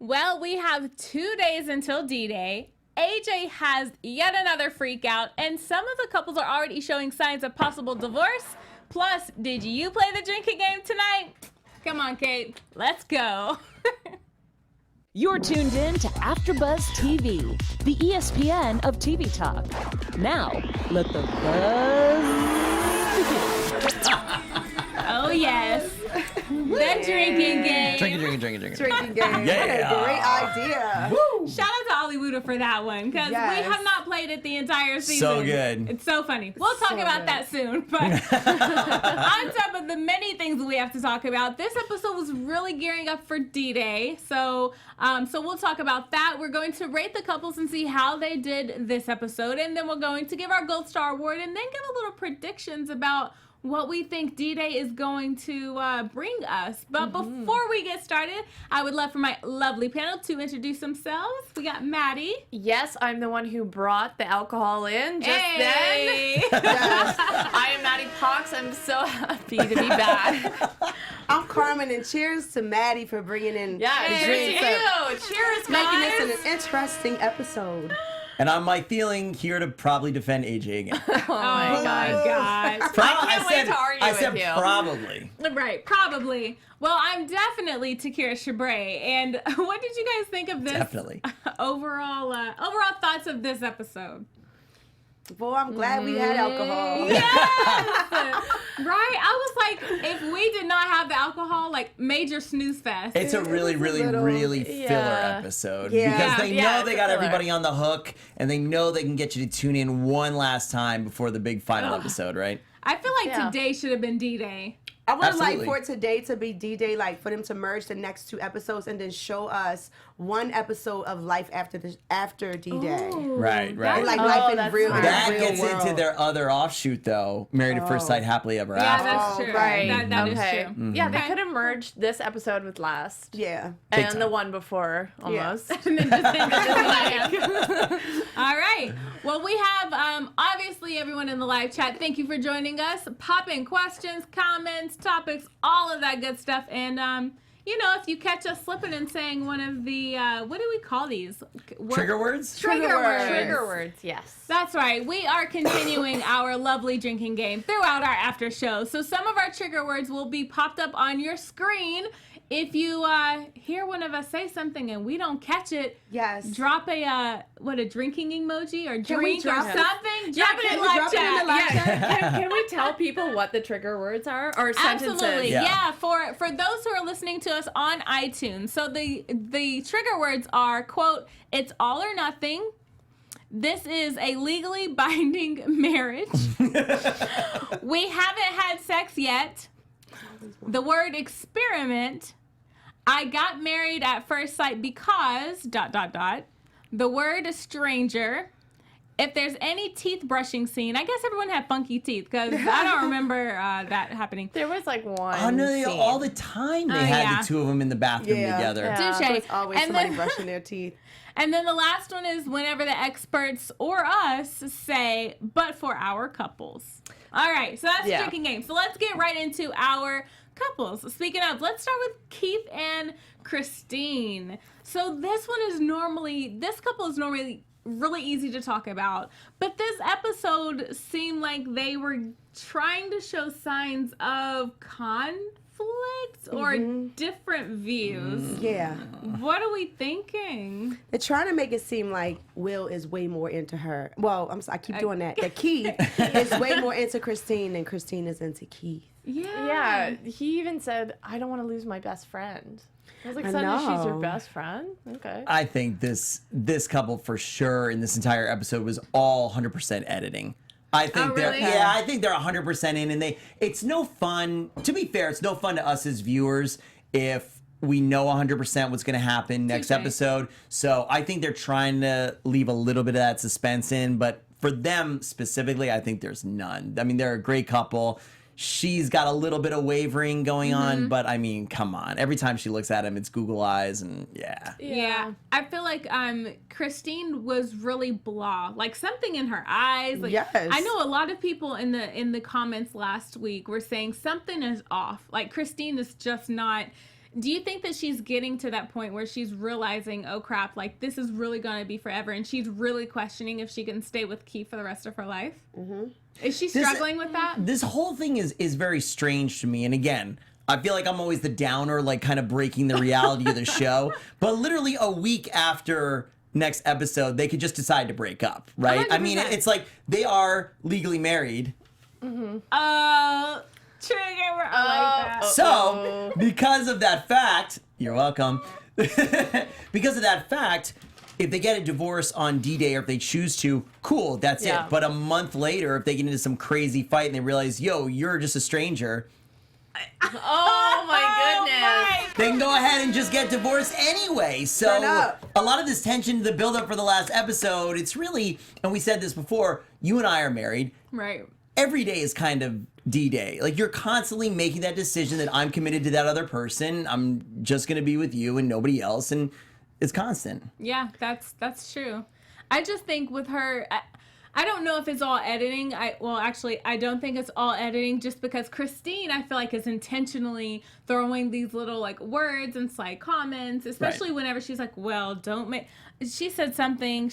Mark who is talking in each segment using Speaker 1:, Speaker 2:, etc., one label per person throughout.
Speaker 1: Well, we have 2 days until D-Day. AJ has yet another freak out, and some of the couples are already showing signs of possible divorce. Plus, did you play the drinking game tonight? Come on, Kate. Let's go.
Speaker 2: You're tuned in to AfterBuzz TV, the ESPN of TV talk. Now, let the buzz begin.
Speaker 1: Oh, yes. The drinking game.
Speaker 3: Drinking game.
Speaker 4: Yeah. What a great idea.
Speaker 3: Woo.
Speaker 1: Shout out to Ollie Wooda for that one, because we have not played it the entire season.
Speaker 3: So good.
Speaker 1: It's so funny. We'll talk about that soon. But on top of the many things we have to talk about, this episode was really gearing up for D-Day. So we'll talk about that. We're going to rate the couples and see how they did this episode. And then we're going to give our Gold Star Award and then give a little predictions about what we think D-Day is going to bring us. But before we get started, I would love for my lovely panel to introduce themselves. We got Maddie.
Speaker 5: Yes, I'm the one who brought the alcohol in just then.
Speaker 4: Yes.
Speaker 5: I am Maddie Pocks. I'm so happy to be back.
Speaker 4: I'm Carmen, and cheers to Maddie for bringing in the
Speaker 5: cheers
Speaker 4: drinks.
Speaker 5: to you. Cheers,
Speaker 4: Making
Speaker 5: guys.
Speaker 4: this an interesting episode.
Speaker 3: And I'm Mike Thieiling, here to probably defend AJ again.
Speaker 5: Oh my God.
Speaker 3: I
Speaker 5: wait to argue
Speaker 3: I said
Speaker 5: with you.
Speaker 3: probably.
Speaker 1: Right, probably. Well, I'm definitely Takira Shabrae. And what did you guys think of this?
Speaker 3: Definitely.
Speaker 1: Overall thoughts of this episode?
Speaker 4: Boy, I'm glad we had alcohol.
Speaker 1: Yes! Right? I was like, if we did not have the alcohol, like, major snooze fest.
Speaker 3: It's a really filler episode.
Speaker 4: Yeah.
Speaker 3: Because they know
Speaker 5: it's
Speaker 3: they
Speaker 5: a
Speaker 3: got
Speaker 5: filler.
Speaker 3: everybody on the hook, and they know they can get you to tune in one last time before the big final episode, right?
Speaker 1: I feel like today should have been D-Day.
Speaker 4: I would like
Speaker 3: Absolutely.
Speaker 4: for today to be D-Day, like for them to merge the next 2 episodes and then show us one episode of life after D-Day.
Speaker 3: Right.
Speaker 4: Like life in
Speaker 5: that's
Speaker 4: real,
Speaker 5: smart.
Speaker 3: That
Speaker 4: in the real
Speaker 3: gets
Speaker 4: world.
Speaker 3: into their other offshoot, though. Married at First Sight, Happily Ever
Speaker 1: Yeah,
Speaker 3: After.
Speaker 1: that's true.
Speaker 4: right.
Speaker 1: That is
Speaker 5: Okay.
Speaker 1: true.
Speaker 5: Yeah, they
Speaker 1: Okay.
Speaker 5: could have merged this episode with last.
Speaker 4: Yeah.
Speaker 3: Big
Speaker 5: And
Speaker 3: time.
Speaker 5: the one before, almost.
Speaker 1: And then just think of this live. All right. Well, we have obviously everyone in the live chat. Thank you for joining us. Pop in questions, comments, topics, all of that good stuff. And if you catch us slipping and saying one of the what do we call these?
Speaker 3: Trigger words?
Speaker 1: Trigger words.
Speaker 5: Trigger words, yes.
Speaker 1: That's right. We are continuing our lovely drinking game throughout our after show. So some of our trigger words will be popped up on your screen. If you hear one of us say something and we don't catch it,
Speaker 4: Yes.
Speaker 1: drop a drinking emoji or
Speaker 4: we
Speaker 1: drink or
Speaker 4: drop it?
Speaker 1: something. Drop it in
Speaker 4: we
Speaker 1: live
Speaker 4: drop it in the
Speaker 1: chat.
Speaker 4: live chat?
Speaker 5: Can we tell people what the trigger words are? Or sentences?
Speaker 1: Absolutely.
Speaker 3: Yeah.
Speaker 1: Yeah. For those who are listening to us on iTunes. So the trigger words are, quote, "It's all or nothing. This is a legally binding marriage. We haven't had sex yet. The word experiment. I got married at first sight because ... The word stranger. If there's any teeth brushing scene, I guess everyone had funky teeth because I don't remember that happening.
Speaker 5: There was like one.
Speaker 3: Oh, no,
Speaker 5: scene.
Speaker 3: all the time they had
Speaker 1: yeah.
Speaker 3: the two of them in the bathroom together.
Speaker 5: Yeah.
Speaker 1: Touche.
Speaker 4: There's always
Speaker 1: And
Speaker 4: somebody
Speaker 1: then-
Speaker 4: brushing their teeth.
Speaker 1: And then the last one is whenever the experts or us say, but for our couples. All right, so that's the drinking game. So let's get right into our couples. Speaking of, let's start with Keith and Kristine. So this couple is normally really easy to talk about. But this episode seemed like they were trying to show signs of conflict or different views.
Speaker 4: Yeah.
Speaker 1: What are we thinking?
Speaker 4: They're trying to make it seem like Will is way more into her. Well, I keep doing that. That Keith is way more into Kristine than Kristine is into Keith.
Speaker 5: Yeah, he even said, I don't want to lose my best friend. I was like, suddenly she's your best friend? Okay.
Speaker 3: I think this couple for sure in this entire episode was all 100% editing. I think
Speaker 1: really?
Speaker 3: I think they're 100% in, and it's no fun. To be fair, it's no fun to us as viewers if we know 100% what's going to happen next episode. So I think they're trying to leave a little bit of that suspense in, but for them specifically, I think there's none. I mean, they're a great couple. She's got a little bit of wavering going on, but I mean, come on. Every time she looks at him, it's Google eyes, and
Speaker 1: Yeah. I feel like Kristine was really blah. Like something in her eyes. Like,
Speaker 4: Yes.
Speaker 1: I know a lot of people in the comments last week were saying something is off. Like Kristine is just not Do you think that she's getting to that point where she's realizing, oh crap, like this is really going to be forever, and she's really questioning if she can stay with Keith for the rest of her life? Mm-hmm. Is she struggling with that?
Speaker 3: This whole thing is very strange to me. And again, I feel like I'm always the downer, like kind of breaking the reality of the show. But literally a week after next episode, they could just decide to break up, right?
Speaker 1: 100%.
Speaker 3: I mean, it's like they are legally married.
Speaker 1: Mm-hmm. Trigger. I like that.
Speaker 3: So, because of that fact, you're welcome. Because of that fact, if they get a divorce on D-Day or if they choose to, cool, that's it. But a month later, if they get into some crazy fight and they realize, yo, you're just a stranger,
Speaker 5: Oh my goodness.
Speaker 3: they can go ahead and just get divorced anyway. So a lot of this tension, the build-up for the last episode, it's really, and we said this before, you and I are married.
Speaker 1: Right.
Speaker 3: Every day is kind of D-Day. Like, you're constantly making that decision that I'm committed to that other person. I'm just going to be with you and nobody else. And it's constant.
Speaker 1: Yeah, that's true. I just think with her, I don't know if it's all editing. I don't think it's all editing, just because Kristine, I feel like, is intentionally throwing these little like words and slight comments, especially whenever she's like, well, don't make. She said something.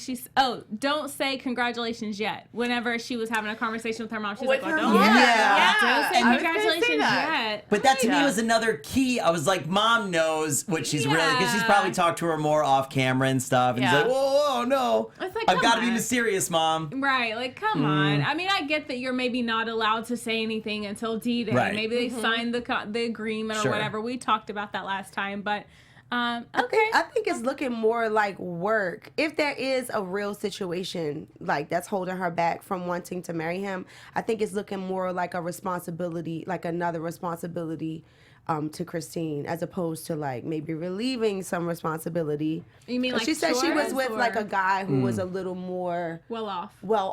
Speaker 1: Don't say congratulations yet. Whenever she was having a conversation with her mom, she's like, well, don't say congratulations yet.
Speaker 3: But that to me was another key. I was like, Mom knows what she's really, because she's probably talked to her more off camera and stuff. And she's like, whoa, no.
Speaker 1: It's like,
Speaker 3: I've got to be mysterious, Mom.
Speaker 1: Right, like, come on. I mean, I get that you're maybe not allowed to say anything until D-Day. Right. Maybe they signed the agreement or whatever. We talked about that last time, but okay.
Speaker 4: I think it's looking more like work. If there is a real situation like that's holding her back from wanting to marry him, I think it's looking more like a responsibility, like another responsibility to Kristine, as opposed to like maybe relieving some responsibility.
Speaker 1: You mean like
Speaker 4: she said she was with like a guy who was a little more
Speaker 1: well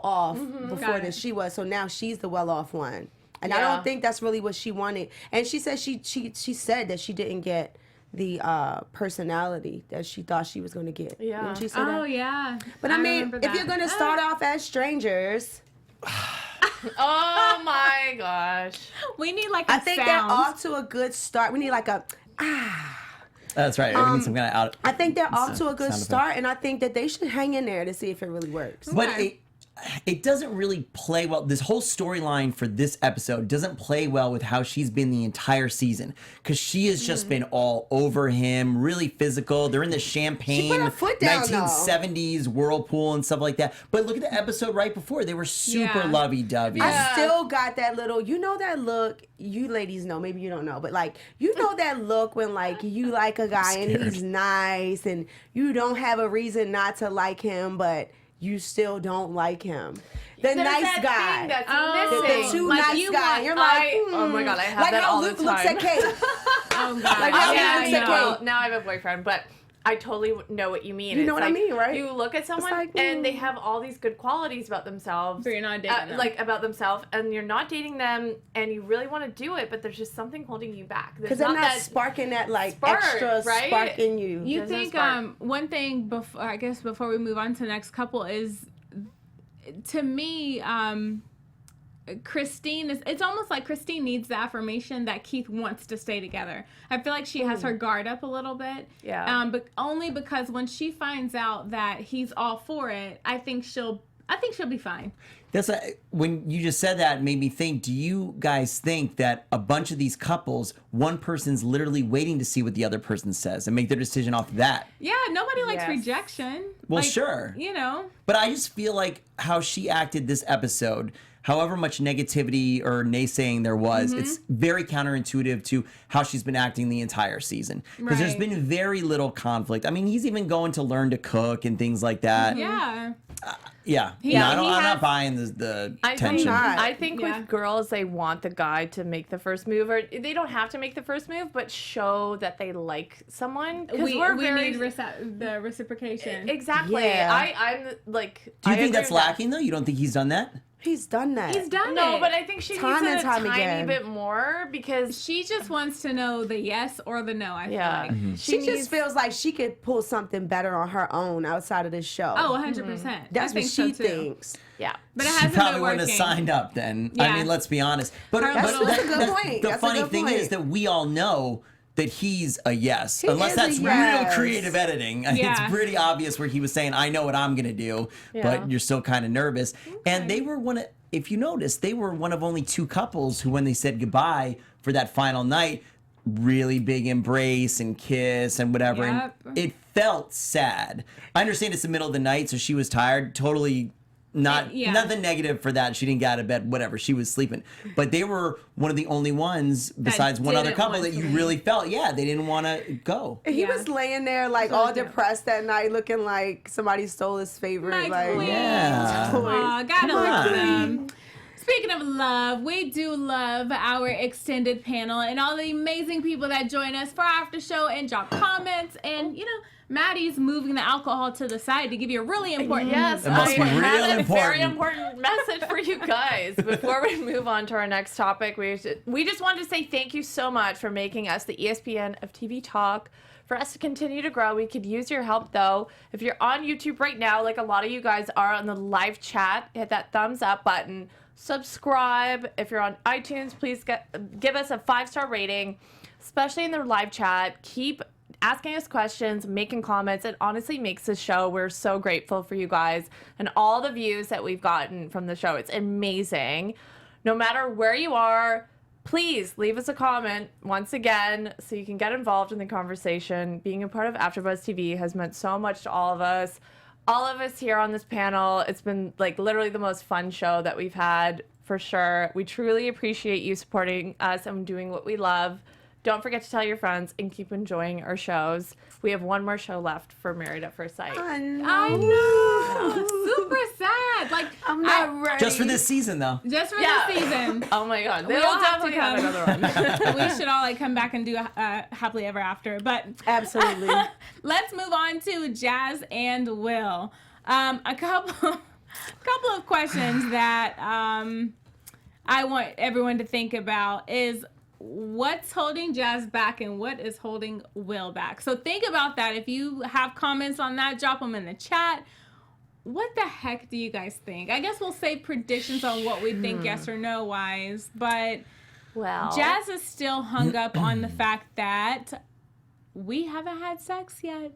Speaker 1: off
Speaker 4: before this. She was, so now she's the well off one, and I don't think that's really what she wanted. And she said she said that she didn't get the personality that she thought she was going to get.
Speaker 5: Yeah.
Speaker 4: Didn't she say that?
Speaker 1: Yeah.
Speaker 4: But I mean, if you're going to start off as strangers.
Speaker 5: Oh my gosh.
Speaker 1: We need like a
Speaker 4: I think they're off to a good start. We need like a
Speaker 3: That's right. We need some kind of
Speaker 4: I think they're off to a good start, and I think that they should hang in there to see if it really works.
Speaker 3: But it doesn't really play well. This whole storyline for this episode doesn't play well with how she's been the entire season, because she has just been all over him, really physical. They're in the champagne
Speaker 4: She put her foot down,
Speaker 3: 1970s whirlpool and stuff like that. But look at the episode right before. They were super lovey-dovey.
Speaker 4: I still got that little, you know that look, you ladies know, maybe you don't know, but like, you know that look when like you like a guy and he's nice and you don't have a reason not to like him, but you still don't like him. The nice guy. The too
Speaker 1: like
Speaker 4: nice guy. You're like,
Speaker 5: oh my God, I have
Speaker 4: like
Speaker 5: that
Speaker 4: how
Speaker 5: all
Speaker 4: Luke
Speaker 5: the time.
Speaker 4: looks at Kate.
Speaker 1: Oh God.
Speaker 4: Like how he looks at Kate.
Speaker 5: Now I have a boyfriend, but I totally know what you mean.
Speaker 4: You know what I mean, right?
Speaker 5: You look at someone
Speaker 4: like,
Speaker 5: and they have all these good qualities about themselves.
Speaker 1: But you're not dating them.
Speaker 5: Like about themselves, and you're not dating them, and you really want to do it, but there's just something holding you back.
Speaker 4: Because they're not sparking that like
Speaker 5: spark,
Speaker 4: extra
Speaker 5: right?
Speaker 4: spark in you.
Speaker 1: You think one thing before we move on to the next couple is, to me, Kristine it's almost like Kristine needs the affirmation that Keith wants to stay together. I feel like she has her guard up a little bit.
Speaker 5: Yeah.
Speaker 1: But only because when she finds out that he's all for it, I think she'll be fine.
Speaker 3: When you just said that, it made me think, do you guys think that a bunch of these couples, one person's literally waiting to see what the other person says and make their decision off of that?
Speaker 1: Yeah, nobody likes rejection.
Speaker 3: Well,
Speaker 1: like,
Speaker 3: sure.
Speaker 1: You know.
Speaker 3: But I just feel like how she acted this episode, however much negativity or naysaying there was, it's very counterintuitive to how she's been acting the entire season. Because there's been very little conflict. I mean, he's even going to learn to cook and things like that.
Speaker 1: Yeah.
Speaker 3: I'm not buying the tension.
Speaker 5: I think with girls, they want the guy to make the first move, or they don't have to make the first move, but show that they like someone.
Speaker 1: We need the reciprocation.
Speaker 5: Exactly.
Speaker 4: Yeah.
Speaker 5: I'm like.
Speaker 3: Do you think that's lacking though? You don't think he's done that?
Speaker 4: He's done that.
Speaker 1: He's done it.
Speaker 5: No, but I think she
Speaker 4: Time
Speaker 5: needs
Speaker 4: and
Speaker 5: it a
Speaker 4: time
Speaker 5: tiny
Speaker 4: again.
Speaker 5: bit more, because
Speaker 1: she just wants to know the yes or the no, I feel like.
Speaker 4: She just feels like she could pull something better on her own outside of this show.
Speaker 1: Oh, 100%.
Speaker 4: That's what she
Speaker 1: too.
Speaker 4: thinks.
Speaker 5: Yeah.
Speaker 1: But it
Speaker 3: She
Speaker 1: hasn't
Speaker 3: probably
Speaker 1: been
Speaker 3: wouldn't
Speaker 1: working.
Speaker 3: have signed up then.
Speaker 1: Yeah.
Speaker 3: I mean, let's be honest. But
Speaker 1: That's
Speaker 4: a good point.
Speaker 3: The
Speaker 4: That's a
Speaker 3: funny
Speaker 4: good
Speaker 3: thing
Speaker 4: point.
Speaker 3: is that we all know that he's a yes.
Speaker 4: He
Speaker 3: Unless
Speaker 4: is
Speaker 3: that's
Speaker 4: a yes.
Speaker 3: real creative editing.
Speaker 1: Yeah.
Speaker 3: It's pretty obvious where he was saying, I know what I'm going to do, but you're still kind of nervous. And they were if you notice, they were one of only 2 couples who, when they said goodbye for that final night, really big embrace and kiss and whatever.
Speaker 1: Yep.
Speaker 3: And it felt sad. I understand it's the middle of the night, so she was tired. Totally nothing negative for that. She didn't get out of bed, whatever. She was sleeping. But they were one of the only ones, besides one other
Speaker 1: didn't
Speaker 3: couple,
Speaker 1: want
Speaker 3: that you
Speaker 1: to
Speaker 3: really felt, they didn't want to go.
Speaker 4: He was laying there like all depressed that night, looking like somebody stole his favorite.
Speaker 1: My queen.
Speaker 3: Yeah.
Speaker 1: Aw, gotta
Speaker 3: Come
Speaker 1: love
Speaker 3: on.
Speaker 1: them. Speaking of love, we do love our extended panel and all the amazing people that join us for our after show and drop comments. And, Maddie's moving the alcohol to the side to give you a really important
Speaker 5: Yes,
Speaker 3: It must be
Speaker 5: I
Speaker 3: real
Speaker 5: have a very
Speaker 3: important.
Speaker 5: important message for you guys. Before we move on to our next topic, we just wanted to say thank you so much for making us the ESPN of TV talk. For us to continue to grow, we could use your help, though. If you're on YouTube right now, like a lot of you guys are on the live chat, hit that thumbs up button. Subscribe. If you're on iTunes, please give us a 5-star rating, especially in the live chat. Keep asking us questions, making comments. It honestly makes the show. We're so grateful for you guys and all the views that we've gotten from the show. It's amazing. No matter where you are, please leave us a comment once again so you can get involved in the conversation. Being a part of AfterBuzz TV has meant so much to all of us. All of us here on this panel, it's been like literally the most fun show that we've had, for sure. We truly appreciate you supporting us and doing what we love. Don't forget to tell your friends and keep enjoying our shows. We have one more show left for Married at First Sight.
Speaker 1: I know. Super sad. Like,
Speaker 4: I'm not ready.
Speaker 3: Just for this season, though.
Speaker 1: Just for this season.
Speaker 5: Oh my God.
Speaker 1: We
Speaker 5: They'll
Speaker 1: all have to
Speaker 5: definitely have
Speaker 1: come.
Speaker 5: another one.
Speaker 1: We should all come back and do a happily ever after. But
Speaker 4: Absolutely.
Speaker 1: let's move on to Jazz and Will. A couple of questions that I want everyone to think about is what's holding Jazz back and what is holding Will back. So think about that. If you have comments on that, drop them in the chat. What the heck do you guys think? I guess we'll say predictions on what we think yes or no wise, but
Speaker 5: Well,
Speaker 1: Jazz is still hung up on the fact that we haven't had sex yet.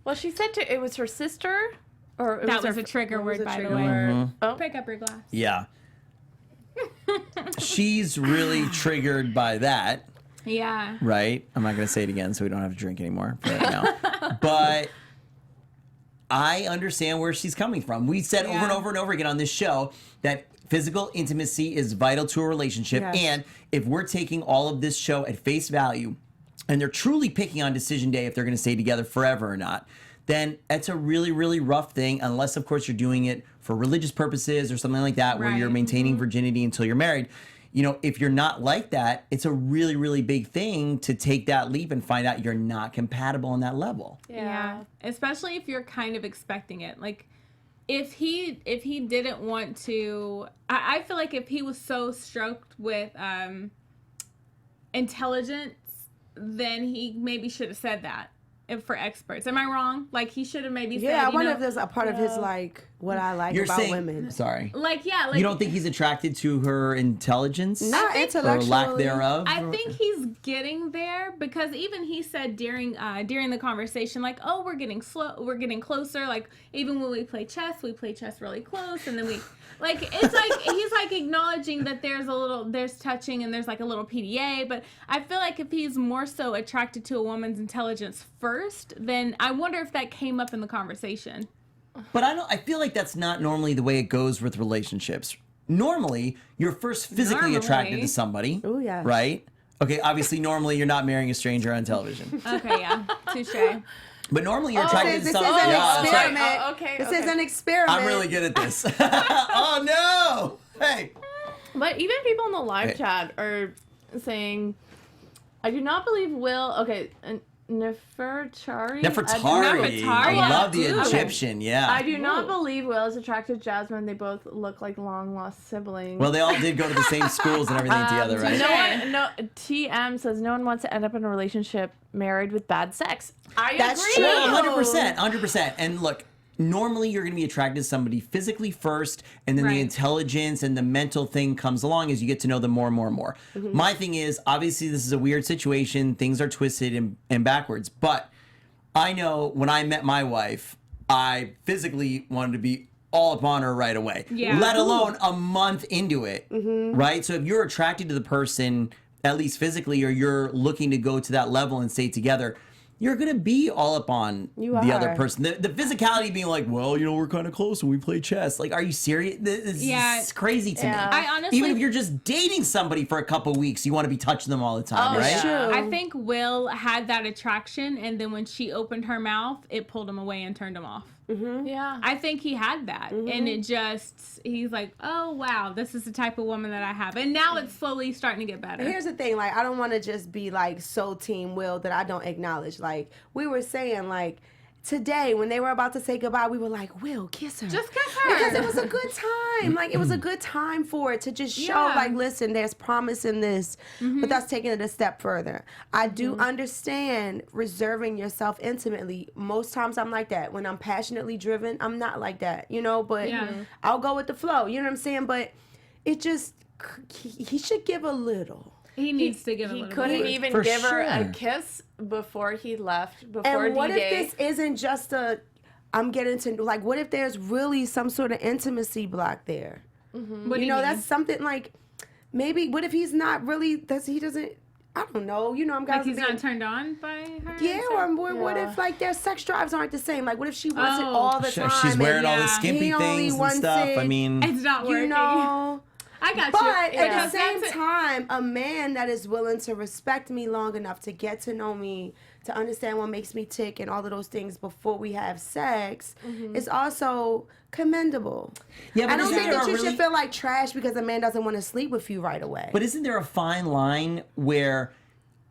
Speaker 5: well, she said it was her sister, or it
Speaker 1: That was
Speaker 5: her
Speaker 1: a trigger word, by the
Speaker 4: trigger
Speaker 1: way.
Speaker 3: Mm-hmm.
Speaker 5: Oh.
Speaker 1: Pick up your glass.
Speaker 3: Yeah. She's really triggered by that,
Speaker 1: Yeah.
Speaker 3: right? I'm not going to say it again so we don't have to drink anymore for right now. But I understand where she's coming from. We said over and over and over again on this show that physical intimacy is vital to a relationship.
Speaker 4: Yes.
Speaker 3: And if we're taking all of this show at face value and they're truly picking on decision day if they're going to stay together forever or not, then it's a really, really rough thing, unless, of course, you're doing it for religious purposes or something like that, where
Speaker 1: Right.
Speaker 3: you're maintaining virginity until you're married. You know, if you're not like that, it's a really, really big thing to take that leap and find out you're not compatible on that level.
Speaker 1: Yeah. Especially if you're kind of expecting it. Like, if he didn't want to, I feel like if he was so stroked with intelligence, then he maybe should have said that. For experts, am I wrong? Like, he should have maybe said,
Speaker 4: I wonder if there's a part of his like what I like
Speaker 3: You're
Speaker 4: about
Speaker 3: saying,
Speaker 4: women.
Speaker 3: sorry.
Speaker 1: like, yeah, like,
Speaker 3: You don't think he's attracted to her intelligence?
Speaker 4: Not
Speaker 3: or
Speaker 4: intellectually.
Speaker 3: lack thereof?
Speaker 1: I think he's getting there, because even he said during the conversation, like, oh, we're getting closer. Like, even when we play chess really close, and then we, like, it's like he's like acknowledging that there's touching and there's like a little PDA. But I feel like if he's more so attracted to a woman's intelligence first, then I wonder if that came up in the conversation.
Speaker 3: But I feel like that's not normally the way it goes with relationships. Normally, you're first physically attracted to somebody.
Speaker 4: Oh, yeah.
Speaker 3: Right? Okay, obviously, normally you're not marrying a stranger on television.
Speaker 1: Okay, yeah, touche.
Speaker 3: But normally you're attracted to
Speaker 4: This is
Speaker 3: somebody.
Speaker 4: an
Speaker 3: Yeah, that's right.
Speaker 4: experiment.
Speaker 5: Oh, okay,
Speaker 4: This
Speaker 5: okay.
Speaker 4: is an experiment.
Speaker 3: I'm really good at this. Oh, no! Hey!
Speaker 5: But even people in the live
Speaker 3: Hey.
Speaker 5: chat are saying, I do not believe Will. Okay, Nefertari.
Speaker 3: Nefertari. I
Speaker 1: yeah,
Speaker 3: love the
Speaker 1: dude.
Speaker 3: Egyptian, yeah.
Speaker 5: I do not believe Will is attracted to Jasmine. They both look like long lost siblings.
Speaker 3: Well, they all did go to the same schools and everything together, right?
Speaker 5: TM says no one wants to end up in a relationship married with bad sex. I
Speaker 4: That's
Speaker 5: agree.
Speaker 4: true.
Speaker 3: Well, 100%. And look, normally you're going to be attracted to somebody physically first, and then the
Speaker 1: Right.
Speaker 3: intelligence and the mental thing comes along as you get to know them more and more and more. My thing is, obviously, this is a weird situation. Things are twisted and backwards. But I know when I met my wife, I physically wanted to be all upon her right away,
Speaker 1: Yeah.
Speaker 3: let alone a month into it, right? So if you're attracted to the person, at least physically, or you're looking to go to that level and stay together, you're going to be all up on the other
Speaker 4: are.
Speaker 3: person. The physicality being like, well, you know, we're kind of close and we play chess. Like, are you serious? This is crazy to me.
Speaker 1: I honestly,
Speaker 3: Even if you're just dating somebody for a couple weeks, you want to be touching them all the time, right?
Speaker 5: yeah.
Speaker 4: True.
Speaker 1: I think Will had that attraction, and then when she opened her mouth, it pulled him away and turned him off.
Speaker 5: Yeah.
Speaker 1: I think he had that, and it just, he's like, oh wow, this is the type of woman that I have, and now it's slowly starting to get better.
Speaker 4: Here's the thing, like, I don't want to just be like so team Will that I don't acknowledge. Like, we were saying, like, today when they were about to say goodbye, we were like, Will, kiss her.
Speaker 1: Just kiss her.
Speaker 4: Because it was a good time. Like, it was a good time for it to just show,
Speaker 1: Yeah.
Speaker 4: like, listen, there's promise in this, but that's taking it a step further. I do understand reserving yourself intimately. Most times I'm like that. When I'm passionately driven, I'm not like that, you know, but
Speaker 1: Yeah.
Speaker 4: I'll go with the flow. You know what I'm saying? But it just, he should give a little.
Speaker 1: He needs to give a
Speaker 5: He
Speaker 1: little
Speaker 5: couldn't
Speaker 1: bit.
Speaker 5: even
Speaker 3: For
Speaker 5: give her a
Speaker 3: sure.
Speaker 5: kiss before he left, before
Speaker 4: And what
Speaker 5: D-Day.
Speaker 4: if this isn't just a, I'm getting to, like, what if there's really some sort of intimacy block there?
Speaker 1: What do
Speaker 4: You know,
Speaker 1: mean?
Speaker 4: that's something like, maybe, what if he's not really, he doesn't, I don't know, you know, I'm
Speaker 1: like
Speaker 4: guys
Speaker 1: he's
Speaker 4: being,
Speaker 1: not turned on by her.
Speaker 4: yeah, or what
Speaker 5: Yeah.
Speaker 4: if, like, their sex drives aren't the same? Like, what if she wants it
Speaker 1: Oh.
Speaker 4: all the
Speaker 3: Sure,
Speaker 4: time?
Speaker 3: she's wearing
Speaker 4: and
Speaker 3: all the
Speaker 1: yeah.
Speaker 3: skimpy
Speaker 4: he only
Speaker 3: things and
Speaker 4: wants
Speaker 3: stuff. I
Speaker 4: it,
Speaker 3: mean,
Speaker 1: It's not working.
Speaker 4: you know.
Speaker 1: I got
Speaker 4: But
Speaker 1: you.
Speaker 4: at
Speaker 1: Because
Speaker 4: the same
Speaker 1: that's it.
Speaker 4: time, a man that is willing to respect me long enough to get to know me, to understand what makes me tick and all of those things before we have sex is also commendable.
Speaker 3: yeah, but
Speaker 4: I don't
Speaker 3: isn't
Speaker 4: think
Speaker 3: there
Speaker 4: that
Speaker 3: a
Speaker 4: you
Speaker 3: really-
Speaker 4: should feel like trash because a man doesn't want to sleep with you right away.
Speaker 3: But isn't there a fine line where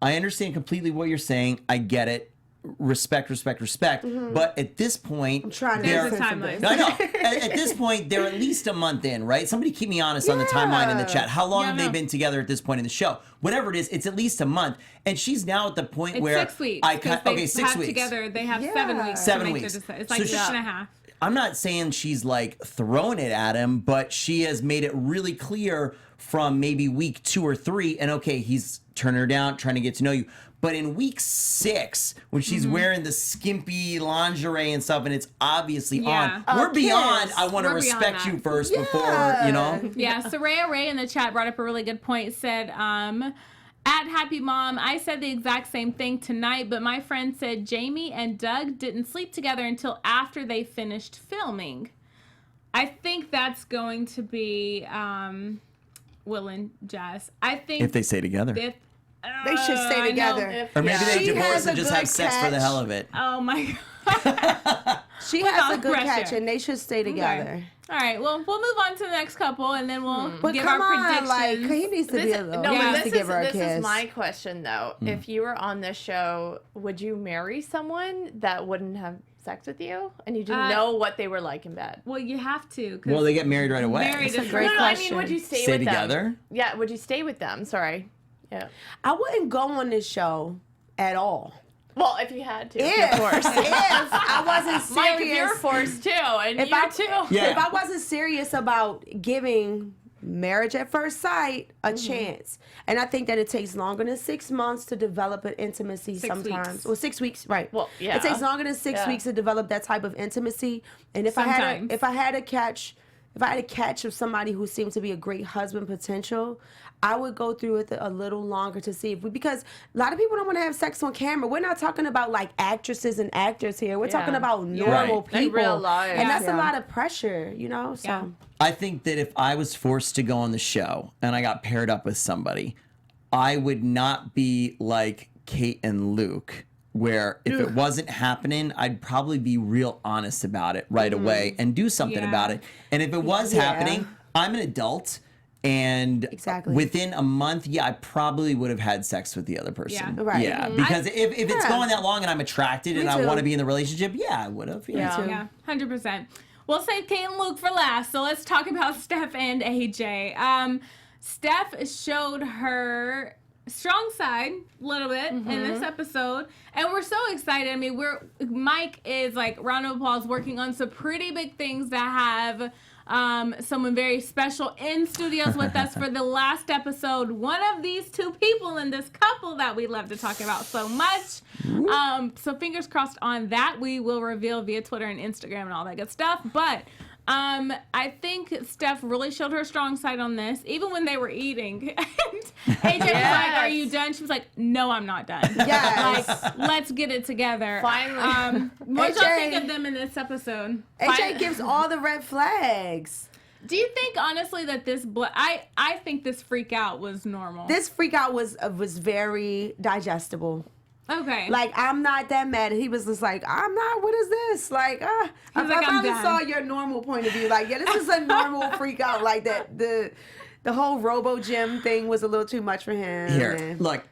Speaker 3: I understand completely what you're saying? I get it. Respect. But at this point,
Speaker 4: I'm trying to
Speaker 1: There's
Speaker 4: make
Speaker 1: a
Speaker 4: sense of
Speaker 1: timeline.
Speaker 4: this.
Speaker 3: No, I know. At this point, they're at least a month in, right? Somebody keep me honest on the timeline in the
Speaker 4: Yeah.
Speaker 3: chat. How long
Speaker 1: Yeah,
Speaker 3: have
Speaker 1: no.
Speaker 3: they been together at this point in the show? Whatever it is, it's at least a month. And she's now at the point
Speaker 1: It's
Speaker 3: where
Speaker 1: 6 weeks.
Speaker 3: I
Speaker 1: 'cause
Speaker 3: okay,
Speaker 1: they
Speaker 3: 6
Speaker 1: have
Speaker 3: weeks.
Speaker 1: together. They have
Speaker 4: Yeah.
Speaker 1: 7 weeks.
Speaker 3: 7
Speaker 1: to make
Speaker 3: weeks.
Speaker 1: their decision. It's like
Speaker 3: So
Speaker 1: 6.5.
Speaker 3: I'm not saying she's like throwing it at him, but she has made it really clear from maybe week 2 or 3, and okay, he's turning her down, trying to get to know you. But in week 6, when she's wearing the skimpy lingerie and stuff, and it's obviously
Speaker 1: Yeah.
Speaker 3: on, we're
Speaker 4: A
Speaker 3: beyond.
Speaker 4: kiss.
Speaker 3: I want to
Speaker 1: We're beyond
Speaker 3: respect
Speaker 1: that.
Speaker 3: you first before, you know.
Speaker 1: Yeah, Soraya Ray in the chat brought up a really good point. Said, at Happy Mom, I said the exact same thing tonight, but my friend said Jamie and Doug didn't sleep together until after they finished filming. I think that's going to be Will and Jazz. I think
Speaker 3: If they stay together,
Speaker 1: if,
Speaker 4: They should
Speaker 1: I
Speaker 4: stay
Speaker 1: know.
Speaker 4: together.
Speaker 3: or maybe they
Speaker 4: She
Speaker 3: divorce
Speaker 4: has
Speaker 3: and
Speaker 4: a
Speaker 3: just
Speaker 4: good
Speaker 3: have sex for the
Speaker 4: catch.
Speaker 3: hell of it.
Speaker 1: Oh my God.
Speaker 4: She has
Speaker 1: Without
Speaker 4: a good
Speaker 1: pressure.
Speaker 4: catch, and they should stay together.
Speaker 1: Okay. All right, well, we'll move on to the next couple, and then we'll
Speaker 4: But
Speaker 1: give
Speaker 4: come
Speaker 1: our
Speaker 4: on,
Speaker 1: predictions.
Speaker 4: like, he needs to be a little.
Speaker 5: No,
Speaker 4: he
Speaker 5: but
Speaker 4: needs
Speaker 5: this
Speaker 4: to give her a
Speaker 5: this
Speaker 4: kiss.
Speaker 5: is my question though. If you were on this show, would you marry someone that wouldn't have sex with you and you didn't know what they were like in bed?
Speaker 1: Well, you have to. 'Cause
Speaker 3: Well, they get married right away.
Speaker 1: married
Speaker 4: That's a
Speaker 1: is
Speaker 4: great
Speaker 5: No, I
Speaker 4: question.
Speaker 5: mean, would you stay
Speaker 3: Stay
Speaker 5: with
Speaker 3: together?
Speaker 5: them? Yeah, would you stay with them? Sorry. Yeah.
Speaker 4: I wouldn't go on this show at all.
Speaker 5: Well, if you had to,
Speaker 4: If,
Speaker 5: of course.
Speaker 4: if I wasn't serious,
Speaker 5: Mike, if you're forced to, and
Speaker 4: If
Speaker 5: you
Speaker 4: I-
Speaker 5: too.
Speaker 3: Yeah.
Speaker 4: if I wasn't serious about giving marriage at first sight a
Speaker 1: Mm-hmm.
Speaker 4: chance, and I think that it takes longer than 6 months to develop an intimacy
Speaker 1: 6
Speaker 4: sometimes.
Speaker 1: weeks.
Speaker 4: Well, 6 weeks, right?
Speaker 5: Well, yeah.
Speaker 4: It takes longer than 6
Speaker 5: Yeah.
Speaker 4: weeks to develop that type of intimacy. And if
Speaker 1: Sometimes.
Speaker 4: I had a catch of somebody who seemed to be a great husband potential, I would go through it a little longer to see if because a lot of people don't want to have sex on camera. We're not talking about like actresses and actors here. We're
Speaker 5: Yeah.
Speaker 4: talking about
Speaker 5: Yeah.
Speaker 4: normal
Speaker 3: Right.
Speaker 5: Like
Speaker 4: people.
Speaker 5: real life.
Speaker 4: And that's
Speaker 1: Yeah.
Speaker 4: a lot of pressure, you know? So
Speaker 1: Yeah.
Speaker 3: I think that if I was forced to go on the show and I got paired up with somebody, I would not be like Kate and Luke, where if it wasn't happening, I'd probably be real honest about it right away and do something
Speaker 1: Yeah.
Speaker 3: about it. And if it was
Speaker 4: Yeah.
Speaker 3: happening, I'm an adult. And
Speaker 4: Exactly.
Speaker 3: within a month, I probably would have had sex with the other person.
Speaker 1: Yeah.
Speaker 4: Right.
Speaker 3: Yeah, because if it's
Speaker 4: Yeah.
Speaker 3: going that long and I'm attracted and I
Speaker 4: too.
Speaker 3: want to be in the relationship, yeah, I would have.
Speaker 5: Yeah.
Speaker 4: too.
Speaker 1: Yeah, 100%. We'll save Kate and Luke for last, so let's talk about Steph and AJ. Steph showed her strong side a little bit in this episode, and we're so excited. I mean, Mike is like, round of applause, working on some pretty big things that have someone very special in studios with us for the last episode. One of these two people in this couple that we love to talk about so much. So fingers crossed on that. We will reveal via Twitter and Instagram and all that good stuff. But I think Steph really showed her strong side on this, even when they were eating. And AJ was like, "Are you done?" She was like, "No, I'm not done."
Speaker 4: Yes.
Speaker 1: Like, let's get it together.
Speaker 5: Finally.
Speaker 1: What y'all think of them in this episode?
Speaker 4: AJ gives all the red flags.
Speaker 1: Do you think, honestly, that this... I think this freak out was normal.
Speaker 4: This freak out was very digestible.
Speaker 1: Okay.
Speaker 4: Like, I'm not that mad. He was just like, I'm not, what is this? Like, I finally saw your normal point of view. Like, yeah, this is a normal freak out. Like, that the whole Robo Gym thing was a little too much for him.
Speaker 3: Here, look,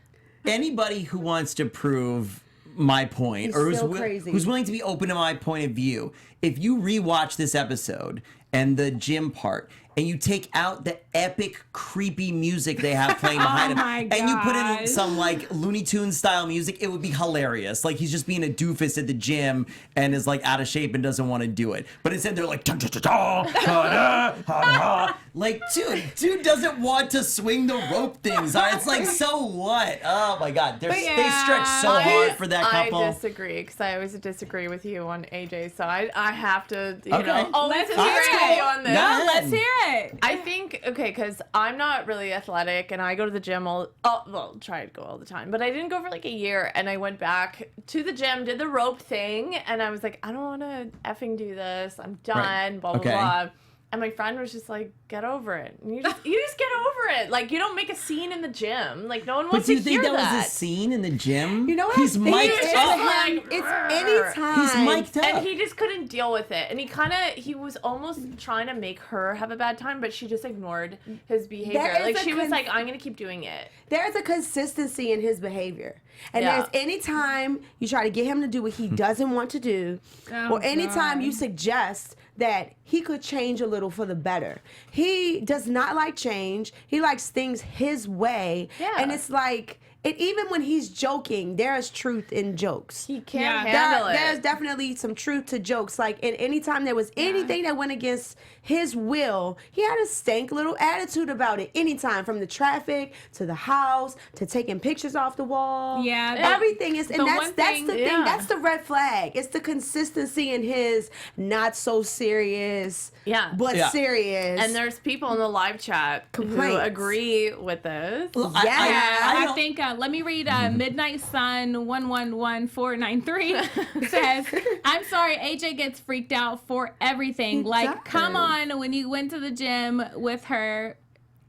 Speaker 3: anybody who wants to prove my point, or who's willing to be open to my point of view, if you rewatch this episode and the gym part, and you take out the epic, creepy music they have playing behind him, and you put in some, like, Looney Tunes style music, it would be hilarious. Like, he's just being a doofus at the gym and is, like, out of shape and doesn't want to do it. But instead, they're like, like, dude doesn't want to swing the rope things. It's like, so what? Oh, my God. They stretch so hard for that couple.
Speaker 5: I disagree, because I always disagree with you on AJ's side. I have to, you know,
Speaker 1: let's
Speaker 5: hear it on this.
Speaker 1: No, let's hear it.
Speaker 5: I think, because I'm not really athletic, and I go to the gym try to go all the time, but I didn't go for like a year, and I went back to the gym, did the rope thing, and I was like, I don't want to effing do this. I'm done, blah, blah, blah. And my friend was just like, get over it. And you just get over it. Like, you don't make a scene in the gym. Like, no one wants to hear that.
Speaker 3: But do you think that was a scene in the gym?
Speaker 4: You know what?
Speaker 3: He's mic'd up.
Speaker 5: Like,
Speaker 4: it's anytime.
Speaker 3: He's mic'd up.
Speaker 5: And he just couldn't deal with it. And he was almost trying to make her have a bad time, but she just ignored his behavior. Like, she was like, I'm going to keep doing it.
Speaker 4: There's a consistency in his behavior. And there's any time you try to get him to do what he doesn't want to do, or anytime you suggest that he could change a little for the better. He does not like change. He likes things his way. Yeah. And it's like, even when he's joking, there's truth in jokes.
Speaker 5: He can't handle it.
Speaker 4: There's definitely some truth to jokes. Like, and anytime there was anything that went against his will, he had a stank little attitude about it. Anytime, from the traffic to the house to taking pictures off the wall.
Speaker 1: Yeah.
Speaker 4: Everything is, and that's the thing. That's the red flag. It's the consistency in his not so serious, but serious.
Speaker 5: And there's people in the live chat who agree with this.
Speaker 3: Well,
Speaker 1: I think. Let me read Midnight Sun 111493 says, I'm sorry, AJ gets freaked out for everything. Come on, when you went to the gym with her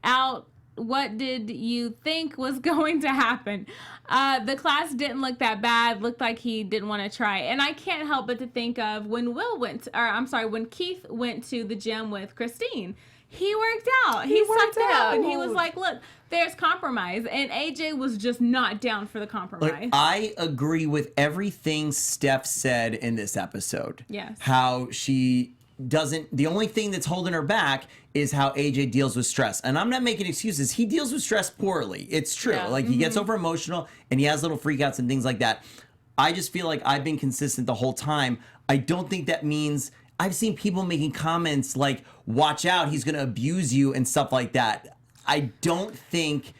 Speaker 1: out, what did you think was going to happen? The class didn't look that bad. Looked like he didn't want to try. And I can't help but to think of when when Keith went to the gym with Kristine. He worked out. He sucked it up, and he was like, look, there's compromise. And AJ was just not down for the compromise.
Speaker 3: Look, I agree with everything Steph said in this episode.
Speaker 1: Yes.
Speaker 3: How she doesn't, the only thing that's holding her back is how AJ deals with stress. And I'm not making excuses. He deals with stress poorly. It's true. Yeah. Like, he gets over emotional, and he has little freakouts and things like that. I just feel like I've been consistent the whole time. I don't think that means... I've seen people making comments like, watch out, he's going to abuse you and stuff like that. I don't think...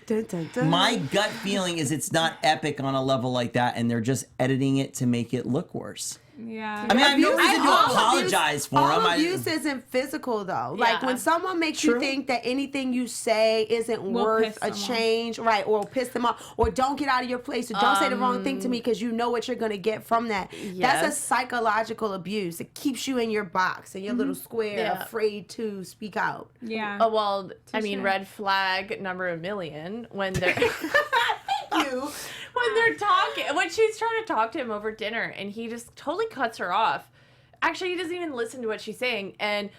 Speaker 3: My gut feeling is it's not epic on a level like that, and they're just editing it to make it look worse.
Speaker 1: Yeah.
Speaker 3: I mean, I have no reason to apologize for him.
Speaker 4: All abuse isn't physical, though. Yeah. Like, when someone makes you think that anything you say isn't worth a change, right, or will piss them off, or don't get out of your place, or don't say the wrong thing to me because you know what you're going to get from that. Yes. That's a psychological abuse. It keeps you in your box, in your little square, afraid to speak out.
Speaker 1: Yeah.
Speaker 5: Oh, well, I mean, red flag number a million when they're...
Speaker 4: Thank you.
Speaker 5: When they're talking, when she's trying to talk to him over dinner, and he just totally cuts her off. Actually, he doesn't even listen to what she's saying, and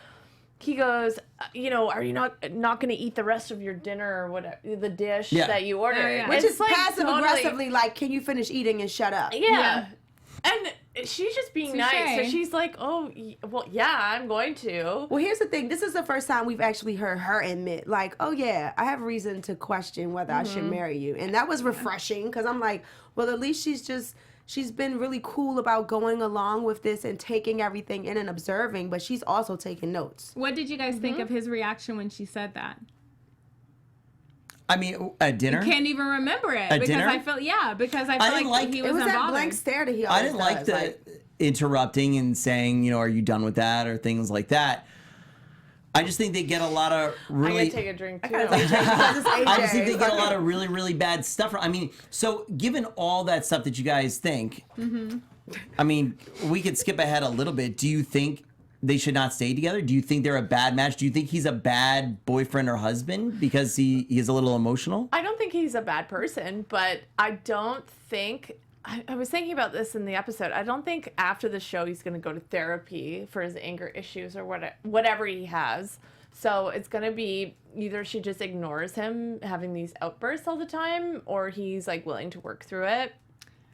Speaker 5: he goes, are you not going to eat the rest of your dinner or whatever, the dish that you ordered?
Speaker 4: Which is like passive aggressively, like, can you finish eating and shut up?
Speaker 5: Yeah. And she's just being
Speaker 1: Touché.
Speaker 5: nice. So she's like, oh, well, yeah, I'm going to.
Speaker 4: Well, here's the thing. This is the first time we've actually heard her admit, like, oh, yeah, I have reason to question whether I should marry you. And that was refreshing because I'm like, well, at least she's been really cool about going along with this and taking everything in and observing, but she's also taking notes.
Speaker 1: What did you guys think of his reaction when she said that?
Speaker 3: I mean, at dinner?
Speaker 1: Can't even remember it.
Speaker 3: At dinner?
Speaker 1: I felt like he was
Speaker 4: It was that
Speaker 1: unbothered.
Speaker 4: blank stare that he
Speaker 3: I
Speaker 4: always
Speaker 3: didn't like
Speaker 4: does.
Speaker 3: the interrupting and saying, you know, are you done with that or things like that. I just think they get a lot of
Speaker 5: I'm
Speaker 3: really.
Speaker 5: going to take a drink, too.
Speaker 4: Because it's AJ.
Speaker 3: I just think they get a lot of really, really bad stuff. I mean, so given all that stuff that you guys think, I mean, we could skip ahead a little bit. Do you think they should not stay together? Do you think they're a bad match? Do you think he's a bad boyfriend or husband because he is a little emotional?
Speaker 5: I don't think he's a bad person, but I don't think... I was thinking about this in the episode. I don't think after the show he's going to go to therapy for his anger issues or whatever he has. So it's going to be either she just ignores him having these outbursts all the time, or he's like willing to work through it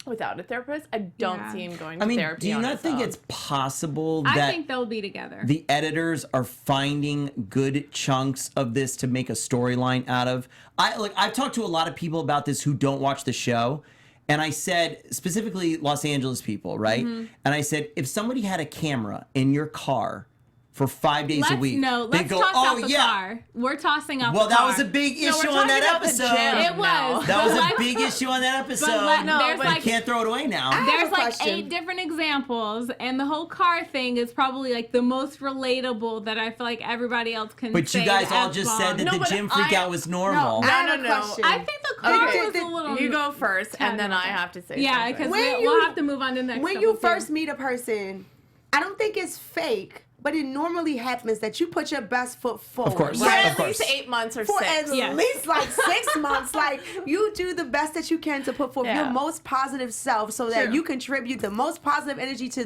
Speaker 5: without a therapist. I don't see him going to therapy.
Speaker 3: Do you
Speaker 5: on
Speaker 3: not
Speaker 5: his
Speaker 3: think
Speaker 5: own.
Speaker 3: it's possible
Speaker 1: I
Speaker 3: that
Speaker 1: think they'll be together.
Speaker 3: the editors are finding good chunks of this to make a storyline out of? I've talked to a lot of people about this who don't watch the show. And I said, specifically Los Angeles people, right? And I said, if somebody had a camera in your car for 5 days a week,
Speaker 1: let's
Speaker 3: they'd go,
Speaker 1: toss
Speaker 3: oh,
Speaker 1: out the
Speaker 3: yeah.
Speaker 1: car. We're tossing out
Speaker 3: Well,
Speaker 1: the car.
Speaker 3: that was a big
Speaker 5: No,
Speaker 3: issue
Speaker 5: we're
Speaker 3: on that
Speaker 5: talking about the
Speaker 3: episode.
Speaker 5: gym.
Speaker 1: It was.
Speaker 3: That was
Speaker 1: But
Speaker 3: a big issue on that episode.
Speaker 1: there's
Speaker 3: but
Speaker 1: like-
Speaker 3: you can't throw it away now.
Speaker 1: There's
Speaker 4: a
Speaker 1: like
Speaker 4: question.
Speaker 1: 8 different examples, and the whole car thing is probably like the most relatable that I feel like everybody else can
Speaker 3: But
Speaker 1: say
Speaker 3: you guys
Speaker 1: the
Speaker 3: all just
Speaker 1: F-bomb.
Speaker 3: said that
Speaker 5: No,
Speaker 3: the
Speaker 5: but
Speaker 3: gym freak out was normal.
Speaker 4: I have
Speaker 5: No,
Speaker 4: a
Speaker 5: no.
Speaker 4: question.
Speaker 1: I think the car
Speaker 5: Okay,
Speaker 1: was a little...
Speaker 5: You go first, and then I have to say
Speaker 1: Yeah,
Speaker 5: something.
Speaker 1: because
Speaker 4: When
Speaker 1: we'll
Speaker 4: you-
Speaker 1: have to move on to the next
Speaker 4: When
Speaker 1: couple
Speaker 4: you
Speaker 1: too.
Speaker 4: first meet a person, I don't think it's fake, but it normally happens that you put your best foot forward.
Speaker 3: course.
Speaker 5: For
Speaker 3: Right,
Speaker 5: at
Speaker 3: of course.
Speaker 5: least 8 months or
Speaker 4: For
Speaker 5: 6.
Speaker 4: at
Speaker 1: Yes.
Speaker 4: least like 6 months, like you do the best that you can to put forth
Speaker 5: Yeah.
Speaker 4: your most positive self, so that
Speaker 5: True.
Speaker 4: you contribute the most positive energy to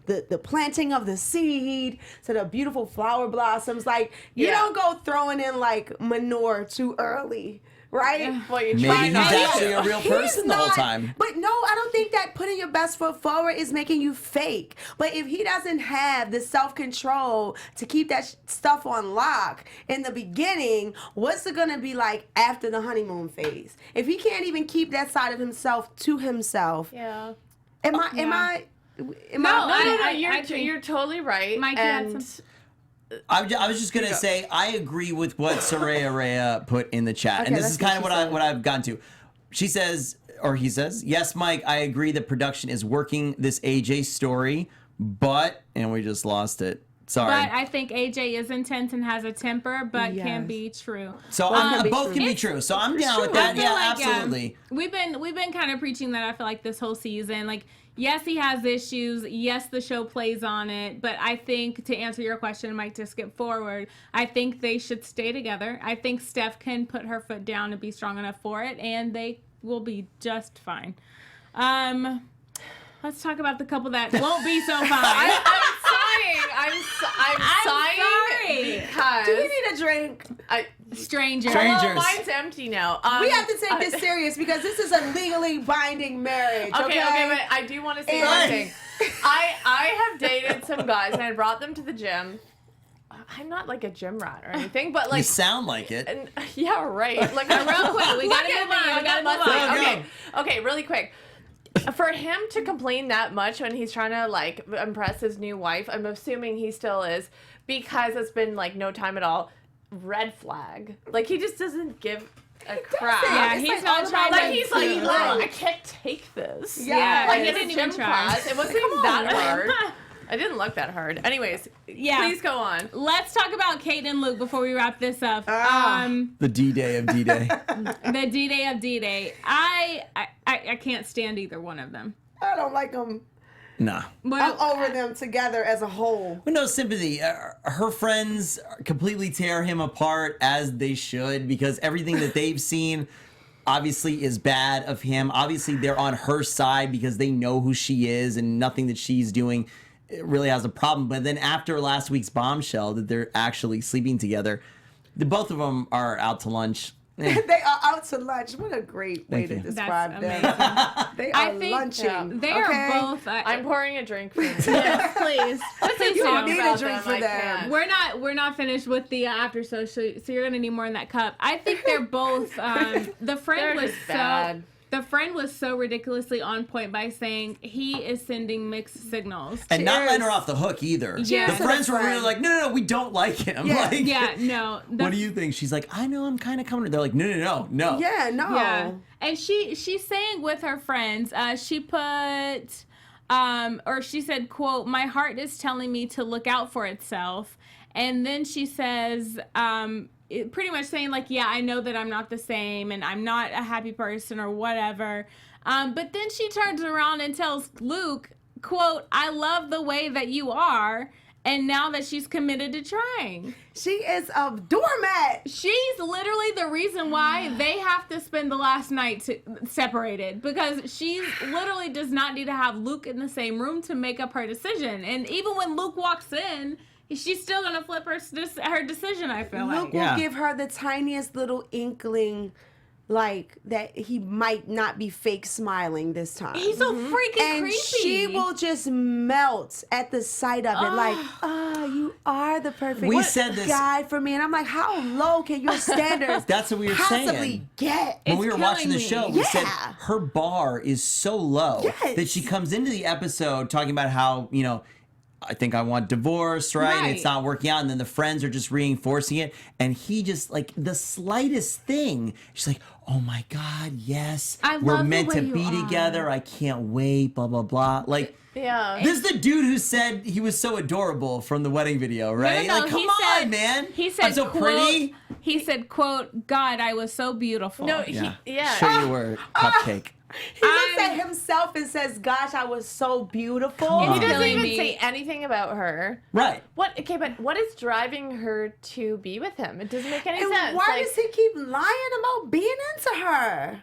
Speaker 4: the planting of the seed, to the beautiful flower blossoms. Like you
Speaker 5: Yeah.
Speaker 4: don't go throwing in like manure too early. Right?
Speaker 5: Well, you
Speaker 3: Maybe
Speaker 5: try
Speaker 3: he's
Speaker 5: not to.
Speaker 3: actually a real
Speaker 4: He's
Speaker 3: person the whole
Speaker 4: not-
Speaker 3: time.
Speaker 4: But no, I don't think that putting your best foot forward is making you fake. But if he doesn't have the self-control to keep that stuff on lock in the beginning, what's it gonna be like after the honeymoon phase? If he can't even keep that side of himself to himself,
Speaker 5: Yeah.
Speaker 4: am I?
Speaker 1: No,
Speaker 5: No,
Speaker 1: I think-
Speaker 5: you're totally right.
Speaker 1: Mike, you had
Speaker 5: and
Speaker 1: some-
Speaker 3: I was just gonna say I agree with what Soraya Rhea put in the chat, and
Speaker 4: Okay,
Speaker 3: this
Speaker 4: let's
Speaker 3: is
Speaker 4: see
Speaker 3: kind of
Speaker 4: what
Speaker 3: what
Speaker 4: she
Speaker 3: I
Speaker 4: said.
Speaker 3: what I've gotten to. She says, or he says, yes, Mike, I agree that production is working this AJ story, but and we just lost it. Sorry.
Speaker 1: But I think AJ is intense and has a temper, but can
Speaker 4: Yes.
Speaker 1: be true.
Speaker 3: So
Speaker 4: can be
Speaker 3: both
Speaker 4: true.
Speaker 3: can be true. So I'm down with
Speaker 1: I
Speaker 3: that.
Speaker 1: feel
Speaker 3: Yeah,
Speaker 1: like,
Speaker 3: absolutely.
Speaker 1: We've been kind of preaching that. I feel like this whole season, like, yes, he has issues. Yes, the show plays on it. But I think, to answer your question, Mike, to skip forward, I think they should stay together. I think Steph can put her foot down and be strong enough for it, and they will be just fine. Let's talk about the couple that won't be so fine.
Speaker 5: I'm sighing. I'm sighing
Speaker 1: sorry.
Speaker 5: because
Speaker 4: Do we need a drink?
Speaker 1: Stranger.
Speaker 3: Strangers.
Speaker 5: Well, mine's empty now.
Speaker 4: We have to take this serious because this is a legally binding marriage.
Speaker 5: Okay, but I do want to say
Speaker 4: And-
Speaker 5: one thing. I have dated some guys and I brought them to the gym. I'm not like a gym rat or anything, but
Speaker 3: You
Speaker 5: like,
Speaker 3: sound like it.
Speaker 5: and, yeah, right. Like,
Speaker 1: Real quick, we gotta move on. We gotta move on.
Speaker 5: Okay, okay, really quick. For him to complain that much when he's trying to like impress his new wife, I'm assuming he still is, because it's been like no time at all. Red flag. Like he just doesn't give a crap.
Speaker 1: Yeah,
Speaker 4: It's
Speaker 1: he's
Speaker 4: like
Speaker 1: not
Speaker 4: all
Speaker 1: trying
Speaker 4: about,
Speaker 1: to.
Speaker 5: Like he's like,
Speaker 4: Yeah.
Speaker 5: "Oh, I can't take this.
Speaker 4: Yeah,
Speaker 5: Like
Speaker 1: he
Speaker 5: in
Speaker 1: didn't
Speaker 5: a
Speaker 1: even
Speaker 5: gym
Speaker 1: try.
Speaker 5: class, it wasn't even that hard. I didn't look that hard. Anyways,
Speaker 1: Yeah.
Speaker 5: please go on.
Speaker 1: Let's talk about Kate and Luke before we wrap this up.
Speaker 3: The D-Day of D-Day.
Speaker 1: The D-Day of D-Day. I can't stand either one of them.
Speaker 4: I don't like them.
Speaker 3: Nah.
Speaker 4: I'm over them together as a whole.
Speaker 3: With no sympathy. Her friends completely tear him apart, as they should, because everything that they've seen obviously is bad of him. Obviously, they're on her side because they know who she is, and nothing that she's doing really has a problem. But then after last week's bombshell that they're actually sleeping together, the both of them are out to lunch
Speaker 4: They are out to lunch. What a great way to describe them. They are lunching.
Speaker 1: They are both.
Speaker 5: I'm pouring a drink for you.
Speaker 1: Yes, please. Please
Speaker 4: You
Speaker 1: do.
Speaker 4: need a drink for them.
Speaker 1: We're not finished with the after show, so you're gonna need more in that cup. I think they're both. The friend was
Speaker 5: bad.
Speaker 1: The friend was so ridiculously on point by saying he is sending mixed signals.
Speaker 3: And not letting her off the hook either.
Speaker 1: Yeah.
Speaker 3: The friends were really like, no, we don't like him.
Speaker 4: Yeah.
Speaker 3: Like,
Speaker 1: Yeah, no.
Speaker 3: What do you think? She's like, I know I'm kind of coming. They're like, no.
Speaker 4: Yeah, no.
Speaker 1: Yeah. And she's saying with her friends, she put, or she said, quote, my heart is telling me to look out for itself. And then she says, pretty much saying like, yeah, I know that I'm not the same and I'm not a happy person or whatever. But then she turns around and tells Luke, quote, I love the way that you are. And now that she's committed to trying.
Speaker 4: She is a doormat.
Speaker 1: She's literally the reason why they have to spend the last night separated, because she literally does not need to have Luke in the same room to make up her decision. And even when Luke walks in, she's still going to flip her decision, I feel like.
Speaker 4: Luke will give her the tiniest little inkling, like, that he might not be fake smiling this time.
Speaker 1: He's so freaking creepy.
Speaker 4: She will just melt at the sight of it, like, you are the perfect guy for me. And I'm like, how low can your standards
Speaker 3: That's what we were
Speaker 4: possibly
Speaker 3: saying.
Speaker 4: get?
Speaker 3: When we were watching the show, we said
Speaker 4: Yeah.
Speaker 3: her bar is so low that she comes into the episode talking about how, I think I want divorce, right? And it's not working out. And then the friends are just reinforcing it. And he just, like, the slightest thing, she's like, oh my God, yes. We're meant to be together. I can't wait, blah, blah, blah. Like, this is the dude who said he was so adorable from the wedding video, right?
Speaker 1: No,
Speaker 3: like, come on, man.
Speaker 1: He said,
Speaker 3: I'm so
Speaker 1: quote,
Speaker 3: pretty.
Speaker 1: He said, quote, God, I was so beautiful.
Speaker 5: No,
Speaker 3: Show you where cupcake.
Speaker 4: He looks at himself and says, gosh, I was so beautiful.
Speaker 5: He doesn't even say anything about her.
Speaker 3: Right.
Speaker 5: Okay, but what is driving her to be with him? It doesn't make any sense.
Speaker 4: Why does he keep lying about being into her?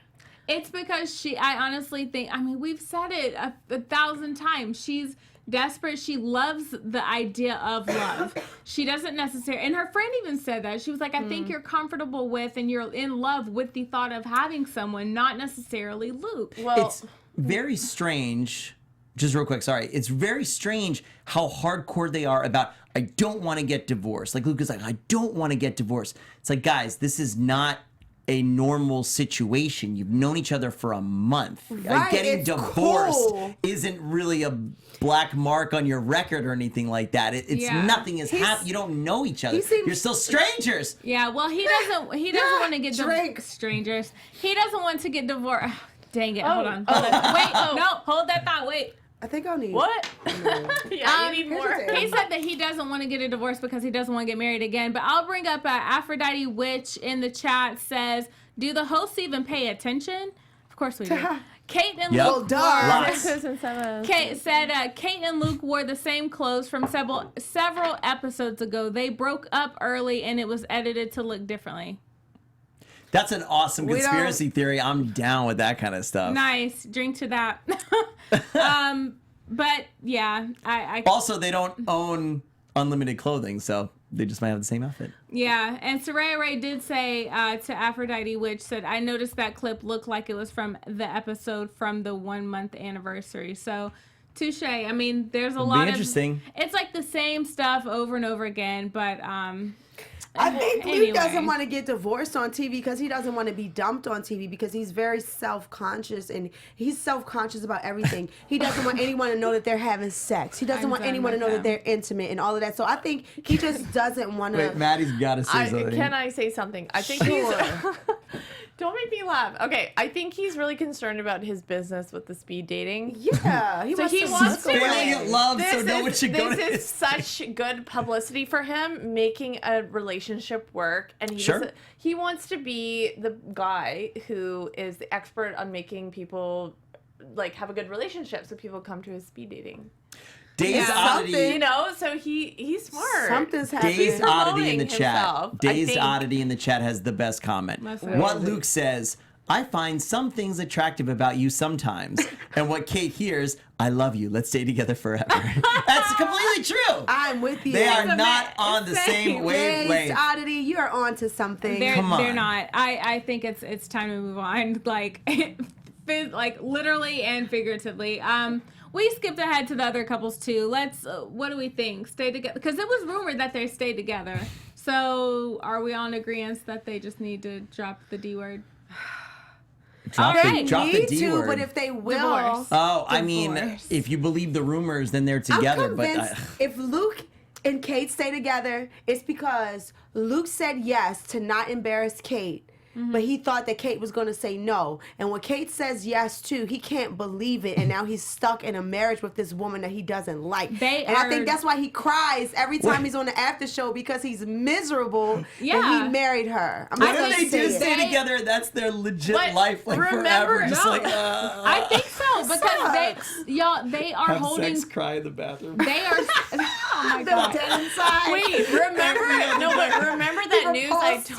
Speaker 1: It's because I honestly think, we've said it a 1,000 times. She's desperate. She loves the idea of love. She doesn't necessarily, and her friend even said that. She was like, I think you're comfortable with and you're in love with the thought of having someone, not necessarily Luke.
Speaker 5: Well,
Speaker 3: It's very strange, just real quick, sorry. It's very strange how hardcore they are about, I don't want to get divorced. Like Luke is like, I don't want to get divorced. It's like, guys, this is not a normal situation. You've known each other for a month.
Speaker 4: Right,
Speaker 3: getting
Speaker 4: it's
Speaker 3: divorced
Speaker 4: cool.
Speaker 3: isn't really a black mark on your record or anything like that. It's nothing is happening. You don't know each other. You're still strangers.
Speaker 1: Yeah, well, he doesn't want to get strangers. He doesn't want to get divorced. Dang it! Hold on. Wait. No, hold that thought. Wait.
Speaker 4: I think I'll need.
Speaker 5: what? You need more.
Speaker 1: He said that he doesn't want to get a divorce because he doesn't want to get married again. But I'll bring up Aphrodite Witch in the chat says, do the hosts even pay attention? Of course we do. Kate and Luke Kate said Kate and Luke wore the same clothes from several episodes ago. They broke up early and it was edited to look differently.
Speaker 3: That's an awesome conspiracy theory. I'm down with that kind of stuff.
Speaker 1: Nice. Drink to that. But yeah, I
Speaker 3: also, they don't own unlimited clothing, so they just might have the same outfit.
Speaker 1: Yeah, and Saraya Ray did say to Aphrodite Witch, said, I noticed that clip looked like it was from the episode from the 1 month anniversary. So, touche. There's a lot of...
Speaker 3: interesting.
Speaker 1: It's like the same stuff over and over again, but...
Speaker 4: I think Luke doesn't want to get divorced on TV because he doesn't want to be dumped on TV because he's very self-conscious and he's self-conscious about everything. He doesn't want anyone to know that they're having sex. He doesn't want anyone to know that they're intimate and all of that. So I think he just doesn't want to...
Speaker 3: Wait, Maddie's got to say something.
Speaker 5: Can I say something? I think he's... Don't make me laugh. Okay, I think he's really concerned about his business with the speed dating.
Speaker 4: Yeah,
Speaker 5: he wants to
Speaker 3: failing at love, so no one should go to
Speaker 5: This is such good publicity for him, making a relationship work, and he wants to be the guy who is the expert on making people like have a good relationship, so people come to his speed dating.
Speaker 3: Days Oddity.
Speaker 5: So he's smart.
Speaker 4: Something's happening.
Speaker 3: Days Oddity in the
Speaker 5: himself,
Speaker 3: chat. Days Oddity in the chat has the best comment. What Luke says, I find some things attractive about you sometimes. And what Kate hears, I love you. Let's stay together forever. That's completely true.
Speaker 4: I'm with you.
Speaker 3: They are not on the same wavelength.
Speaker 4: Oddity, you are on to something.
Speaker 3: Come on.
Speaker 1: They're not. I think it's time to move on. Like literally and figuratively. We skipped ahead to the other couples too. Let's. What do we think? Stay together because it was rumored that they stayed together. So are we on agreement that they just need to drop the D word?
Speaker 3: Drop the D word.
Speaker 4: But if they will,
Speaker 1: Divorce.
Speaker 3: Oh, I mean, if you believe the rumors, then they're together.
Speaker 4: I'm convinced if Luke and Kate stay together, it's because Luke said yes to not embarrass Kate. But he thought that Kate was going to say no. And when Kate says yes, too, he can't believe it. And now he's stuck in a marriage with this woman that he doesn't like. I think that's why he cries every time he's on the after show because he's miserable that he married her.
Speaker 3: What if they do stay together? That's their legit life, like forever. Just like,
Speaker 1: I think so because they are
Speaker 3: have
Speaker 1: holding.
Speaker 3: sex, cry in the bathroom.
Speaker 1: They are. Oh my God.
Speaker 4: Dead inside.
Speaker 5: Wait, remember that news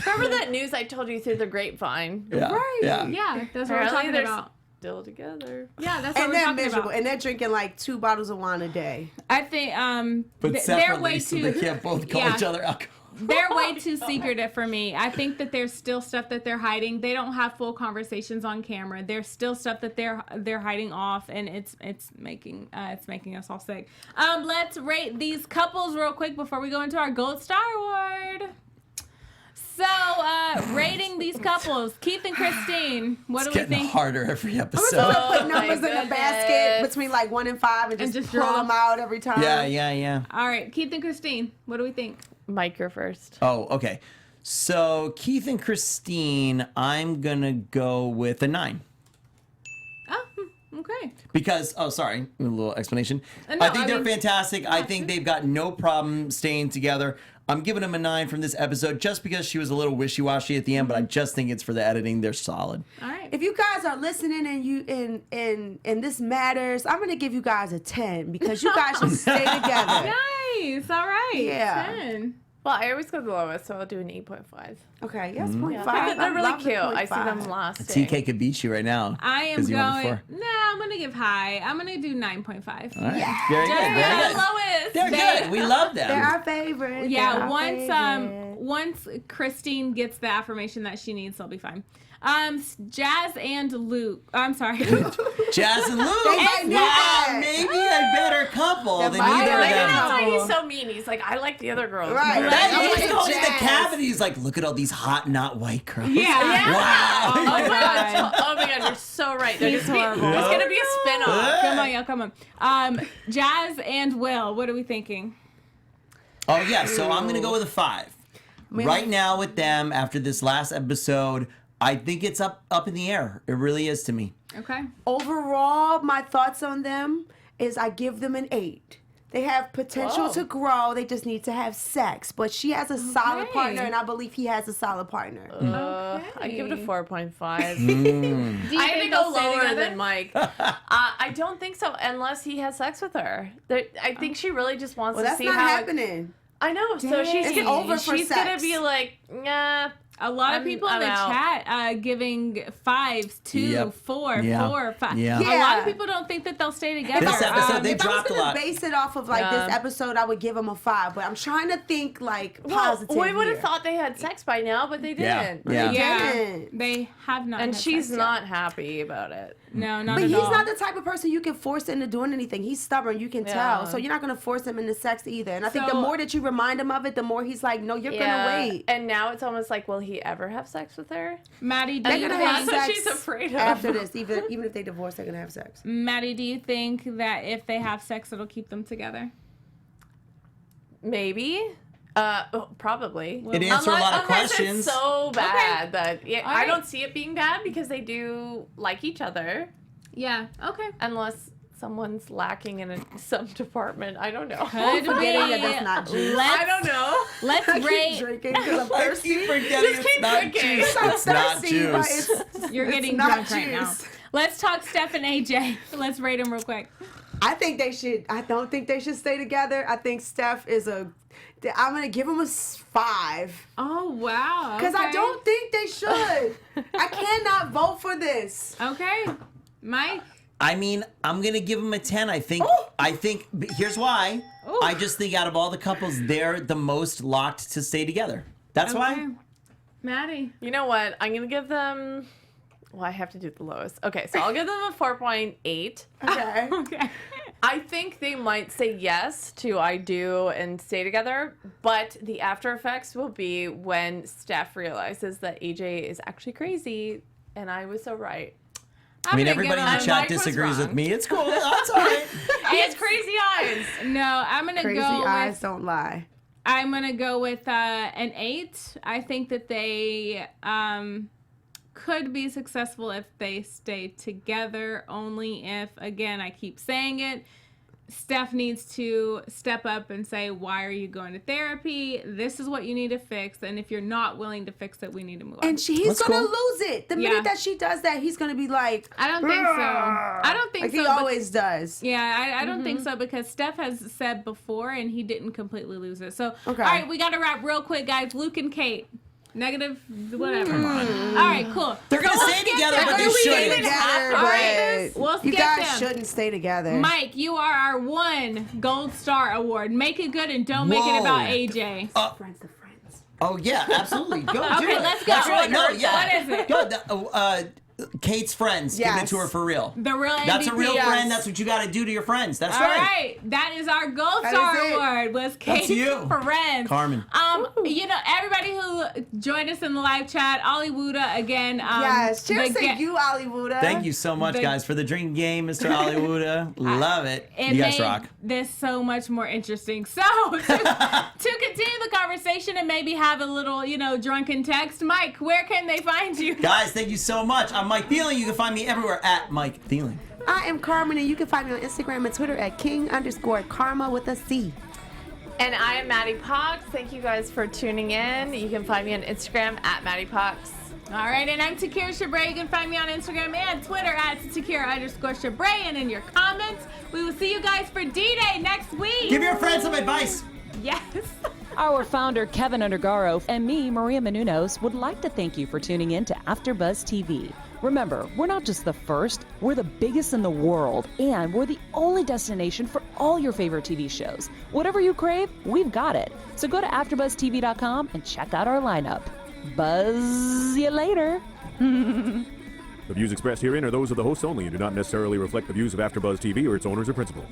Speaker 5: Remember that news I told you through the grapevine?
Speaker 3: Yeah.
Speaker 4: Right.
Speaker 1: Yeah, that's what we're talking about.
Speaker 5: Still together.
Speaker 1: Yeah, that's what
Speaker 4: And
Speaker 1: we're
Speaker 4: they're
Speaker 1: talking
Speaker 4: miserable.
Speaker 1: about.
Speaker 4: And they're drinking like 2 bottles of wine a day.
Speaker 1: I think
Speaker 3: But
Speaker 1: they're
Speaker 3: separately,
Speaker 1: way
Speaker 3: so
Speaker 1: too.
Speaker 3: they can't both call each other alcohol.
Speaker 1: They're way too secretive for me. I think that there's still stuff that they're hiding. They don't have full conversations on camera. There's still stuff that they're hiding off, and it's making us all sick. Let's rate these couples real quick before we go into our Gold Star Award. So, rating these couples, Keith and Kristine. What do we think?
Speaker 3: It's getting harder every episode.
Speaker 4: I'm gonna put numbers in a basket between like 1 and 5 and just pull them out every time.
Speaker 3: Yeah.
Speaker 1: All right, Keith and Kristine. What do we think?
Speaker 5: Mike, you're first.
Speaker 3: Oh, okay. So Keith and Kristine, I'm gonna go with a 9.
Speaker 1: Oh, okay.
Speaker 3: Because, sorry, a little explanation.
Speaker 1: No,
Speaker 3: I think they're fantastic. I think they've got no problem staying together. I'm giving them a 9 from this episode just because she was a little wishy-washy at the end, but I just think it's for the editing. They're solid.
Speaker 1: All right.
Speaker 4: If you guys are listening and this matters, I'm gonna give you guys a 10 because you guys should stay together.
Speaker 1: Nice. All right.
Speaker 4: Yeah.
Speaker 1: 10.
Speaker 5: Well, I always go the lowest, so I'll do an 8.5.
Speaker 4: Okay, yes, 0.5.
Speaker 5: Yeah. They're really
Speaker 4: love the
Speaker 5: cute. I see
Speaker 4: 0.5.
Speaker 5: them lasting.
Speaker 3: TK could beat you right now.
Speaker 1: I am
Speaker 3: 'cause you went
Speaker 1: going.
Speaker 3: before.
Speaker 1: No, I'm gonna give high. I'm gonna do 9.5.
Speaker 3: All right. Very good. Very
Speaker 1: Yeah,
Speaker 3: good.
Speaker 1: lowest.
Speaker 3: They're good. We love them.
Speaker 4: They're our favorite.
Speaker 1: Yeah.
Speaker 4: They're our
Speaker 1: Once
Speaker 4: favorite.
Speaker 1: once Kristine gets the affirmation that she needs, they'll be fine. Jazz and Luke. I'm sorry.
Speaker 3: Jazz and Luke.
Speaker 4: might be
Speaker 3: Wow,
Speaker 4: bad.
Speaker 3: maybe a better couple than
Speaker 4: might
Speaker 3: either
Speaker 4: be
Speaker 3: of
Speaker 5: Maybe
Speaker 3: them.
Speaker 5: that's why he's so mean. He's like, I like the other girls.
Speaker 4: Right.
Speaker 3: That
Speaker 4: I'm
Speaker 3: he's
Speaker 4: like
Speaker 3: going in the
Speaker 4: Jazz.
Speaker 3: cabin. He's like, look at all these hot, not white girls.
Speaker 1: Yeah.
Speaker 3: Wow.
Speaker 5: Oh my god. Oh my god, you're so right. There's
Speaker 1: horrible.
Speaker 5: gonna be a spin-off.
Speaker 1: Come on, y'all. Come on. Jazz and Will. What are we thinking?
Speaker 3: Oh yeah, so I'm gonna go with a 5. Right now with them, after this last episode, I think it's up in the air. It really is to me.
Speaker 1: Okay.
Speaker 4: Overall, my thoughts on them is I give them an 8. They have potential to grow. They just need to have sex. But she has a solid partner, and I believe he has a solid partner.
Speaker 5: I give it a 4.5.
Speaker 1: Do you
Speaker 5: I had to
Speaker 1: think
Speaker 5: go
Speaker 1: they'll stay
Speaker 5: lower
Speaker 1: together?
Speaker 5: than Mike. I don't think so, unless he has sex with her. I think she really just wants
Speaker 4: Well,
Speaker 5: to
Speaker 4: that's
Speaker 5: see
Speaker 4: not
Speaker 5: how.
Speaker 4: happening.
Speaker 5: I know. So she's
Speaker 4: It's over for
Speaker 5: she's gonna
Speaker 4: sex.
Speaker 5: be like, nah.
Speaker 1: A lot of people in
Speaker 5: I'm
Speaker 1: the
Speaker 5: out.
Speaker 1: chat giving 5s, 2,
Speaker 3: Yep.
Speaker 1: 4,
Speaker 3: Yeah.
Speaker 1: 4, 5.
Speaker 3: Yeah.
Speaker 1: A lot
Speaker 4: Yeah.
Speaker 1: of people don't think that they'll stay together.
Speaker 3: This episode, they
Speaker 4: If I was
Speaker 3: dropped a
Speaker 4: gonna
Speaker 3: lot.
Speaker 4: base it off of like this episode, I would give them a 5. But I'm trying to think like positive.
Speaker 5: Well, we would have
Speaker 4: here.
Speaker 5: thought they had sex by now, but they
Speaker 3: Yeah.
Speaker 5: didn't.
Speaker 3: Yeah.
Speaker 1: Yeah,
Speaker 4: didn't.
Speaker 1: they have not.
Speaker 5: And
Speaker 1: had
Speaker 5: she's
Speaker 1: sex yet.
Speaker 5: not happy about it.
Speaker 1: No, not
Speaker 4: But
Speaker 1: at
Speaker 4: he's
Speaker 1: all.
Speaker 4: not the type of person you can force into doing anything. He's stubborn, you can tell. So you're not going to force him into sex either. And I think the
Speaker 1: So-
Speaker 4: more that you remind him of it, the more he's like, no, you're going to wait.
Speaker 5: And now it's almost like, will he ever have sex with her?
Speaker 1: Maddie, do
Speaker 4: They're
Speaker 1: you
Speaker 4: going to have
Speaker 1: think?
Speaker 5: That's what
Speaker 4: sex
Speaker 5: she's afraid of.
Speaker 4: after this. Even if they divorce, they're going to have sex.
Speaker 1: Maddie, do you think that if they have sex, it'll keep them together?
Speaker 5: Maybe. Probably.
Speaker 3: It answers a lot of questions.
Speaker 5: It's so bad that
Speaker 1: All
Speaker 5: I
Speaker 1: right.
Speaker 5: don't see it being bad because they do like each other,
Speaker 1: Yeah. Okay.
Speaker 5: unless someone's lacking in some department. I don't know.
Speaker 1: Could
Speaker 4: Forgetting
Speaker 1: be.
Speaker 4: that that's not juice.
Speaker 5: I don't know.
Speaker 1: Let's
Speaker 4: I keep
Speaker 1: rate.
Speaker 4: drinking because I'm
Speaker 3: I
Speaker 4: thirsty.
Speaker 3: keep forgetting
Speaker 5: Just
Speaker 3: it's
Speaker 5: keep
Speaker 3: not
Speaker 5: drinking.
Speaker 3: juice.
Speaker 4: I'm
Speaker 3: It's not
Speaker 4: thirsty, but
Speaker 3: juice.
Speaker 1: You're
Speaker 4: it's
Speaker 1: getting
Speaker 4: not
Speaker 1: drunk right now.
Speaker 4: juice.
Speaker 1: Let's talk Steph and AJ. Let's rate them real quick.
Speaker 4: I think they should. I don't think they should stay together. I think Steph is a. I'm gonna give him a 5
Speaker 1: Oh wow.
Speaker 4: because I
Speaker 1: Okay.
Speaker 4: don't think they should. I cannot vote for this.
Speaker 1: Okay, Mike.
Speaker 3: I mean, I'm gonna give him a 10. I think. Here's why.
Speaker 1: Ooh.
Speaker 3: I just think out of all the couples, they're the most locked to stay together. That's why.
Speaker 1: Maddie.
Speaker 5: You know what? I'm going to give them... Well, I have to do the lowest. Okay, so I'll give them a 4.8.
Speaker 4: Okay.
Speaker 1: Okay.
Speaker 5: I think they might say yes to I do and stay together, but the after effects will be when Steph realizes that AJ is actually crazy, and I was so right.
Speaker 3: I mean, everybody in the chat
Speaker 5: Mike was
Speaker 3: disagrees with
Speaker 5: wrong.
Speaker 3: me. It's cool. That's all right.
Speaker 5: He has crazy eyes.
Speaker 1: No, I'm gonna
Speaker 4: Crazy
Speaker 1: go
Speaker 4: eyes
Speaker 1: with.
Speaker 4: don't lie.
Speaker 1: I'm gonna go with an 8. I think that they could be successful if they stay together. Only if, again, I keep saying it, Steph needs to step up and say, why are you going to therapy? This is what you need to fix. And if you're not willing to fix it, we need to move on.
Speaker 4: And he's
Speaker 3: That's
Speaker 4: gonna
Speaker 3: cool.
Speaker 4: lose it. The minute that she does that, he's gonna be like,
Speaker 1: I don't think so. I don't think
Speaker 4: like
Speaker 1: so.
Speaker 4: he always does.
Speaker 1: Yeah, I don't think so because Steph has said before and he didn't completely lose it. So,
Speaker 4: Okay.
Speaker 1: all right, we got to wrap real quick, guys. Luke and Kate. Negative, whatever. All right, cool.
Speaker 3: They're gonna
Speaker 1: So we'll
Speaker 3: stay
Speaker 1: skip
Speaker 3: together,
Speaker 1: them.
Speaker 3: but they
Speaker 1: We'll skip
Speaker 3: shouldn't.
Speaker 1: them.
Speaker 4: Together,
Speaker 1: All right,
Speaker 4: but
Speaker 1: we'll
Speaker 4: you
Speaker 1: skip
Speaker 4: guys
Speaker 1: them.
Speaker 4: shouldn't stay together.
Speaker 1: Mike, you are our 1 gold star award. Make it good and don't make it
Speaker 3: Whoa.
Speaker 1: about AJ.
Speaker 4: Friends to friends.
Speaker 3: Oh yeah, absolutely. Go do
Speaker 1: Okay,
Speaker 3: it.
Speaker 1: let's go.
Speaker 3: That's right. No, yeah.
Speaker 1: What is it?
Speaker 3: Go. Kate's friends. Give it
Speaker 4: Yes.
Speaker 3: to her for real.
Speaker 1: The real MVP.
Speaker 3: That's a real
Speaker 4: Yes.
Speaker 3: friend. That's what you got to do to your friends. That's
Speaker 1: All
Speaker 3: right.
Speaker 1: right, that is our gold
Speaker 4: That
Speaker 1: star
Speaker 4: is it.
Speaker 1: award. Was Kate
Speaker 3: you.
Speaker 1: Friends.
Speaker 3: Carmen.
Speaker 1: You know, everybody who joined us in the live chat, Ollie Wuda again.
Speaker 4: Yes. Cheers
Speaker 1: the
Speaker 4: to
Speaker 1: ga-
Speaker 4: you, Hollywood.
Speaker 3: Thank you so much,
Speaker 1: The-
Speaker 3: guys, for the drinking game, Mr. Hollywood. Love it.
Speaker 1: It
Speaker 3: You guys
Speaker 1: made
Speaker 3: rock.
Speaker 1: this so much more interesting. So, to continue the conversation and maybe have a little, drunken text, Mike, where can they find you?
Speaker 3: Guys, thank you so much. I'm Mike Thieiling. You can find me everywhere at Mike Thieiling.
Speaker 4: I am Carmen, and you can find me on Instagram and Twitter at king_karma with a C.
Speaker 5: And I am Maddie Pocks. Thank you guys for tuning in. You can find me on Instagram at Maddie Pocks.
Speaker 1: All right, and I'm Takira Shabrae. You can find me on Instagram and Twitter at Takira_Shabrae. And in your comments, we will see you guys for D-Day next week.
Speaker 3: Give your friends some advice.
Speaker 1: Yes.
Speaker 2: Our founder, Keven Undergaro, and me, Maria Menounos, would like to thank you for tuning in to AfterBuzz TV. Remember, we're not just the first, we're the biggest in the world, and we're the only destination for all your favorite TV shows. Whatever you crave, we've got it. So go to AfterBuzzTV.com and check out our lineup. Buzz you later.
Speaker 6: The views expressed herein are those of the hosts only and do not necessarily reflect the views of AfterBuzz TV or its owners or principals.